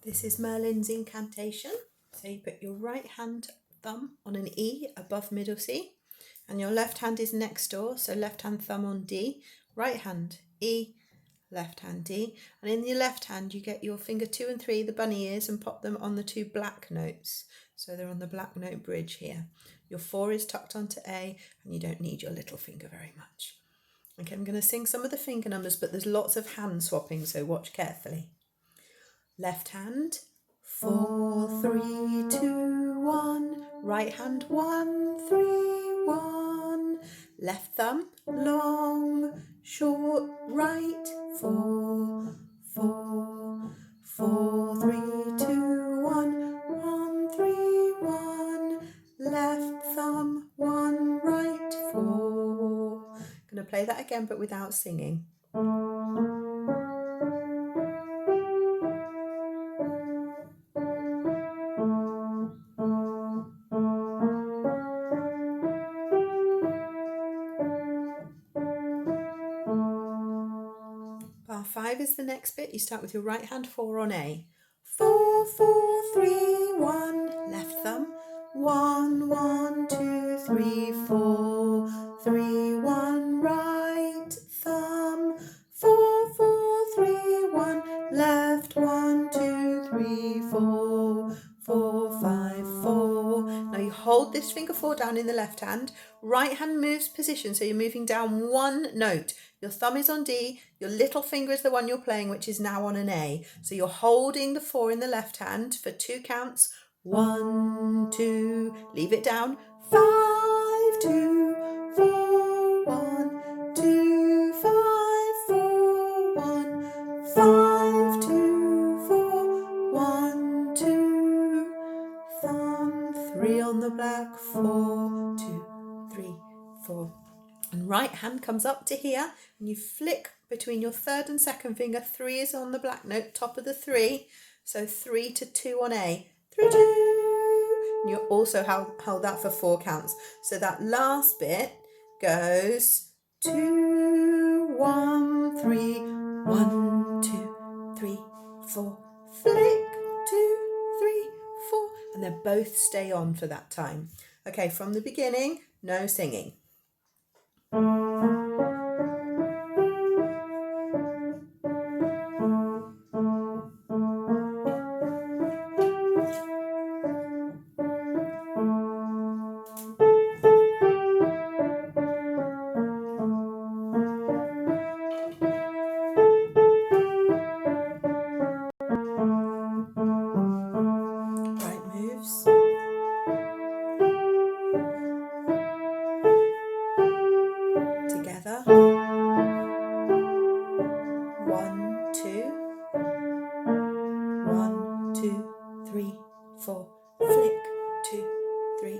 This is Merlin's Incantation. So you put your right hand thumb on an E above middle C, and your left hand is next door, so left hand thumb on D, right hand E, left hand D, and in your left hand you get your finger 2 and 3, the bunny ears, and pop them on the 2 black notes. So they're on the black note bridge here. Your 4 is tucked onto A, and you don't need your little finger very much. Okay, I'm going to sing some of the finger numbers, but there's lots of hand swapping, so watch carefully. Left hand, 4, 3, 2, 1. Right hand, 1, 3, 1. Left thumb, long, short, right, 4, 4, 4, 3, 2, 1. 1, 3, 1. Left thumb, 1, right, 4. I'm going to play that again, but without singing. Bar 5 is the next bit. You start with your right hand 4 on A. 4, 4, 3, 1. Left thumb. 1, 1, 2, 3, 4. 3, 1. Right thumb. 4, 4, 3, 1. Left 1, 2, 3, 4. 4, 5, 4. Now you hold this finger 4 down in the left hand. Right hand moves position, so you're moving down 1 note. Your thumb is on D, your little finger is the one you're playing, which is now on an A. So you're holding the 4 in the left hand for 2 counts. 1, 2, leave it down. 5, 2, 4, 1, 2, 5, 4, 1, 5, 2, 4, 1, 2. Thumb, 3 on the black, 4, 2, 3, 4. And right hand comes up to here, and you flick between your third and second finger. 3 is on the black note, top of the 3. So 3 to 2 on A. 3, 2. And you also hold that for 4 counts. So that last bit goes 2, 1, 3, 1, 2, 3, 4. Flick, 2, 3, 4. And they both stay on for that time. Okay, from the beginning, no singing. Right moves. Together. 1, 2. 1, 2, 3, 4. Flick, 2, 3,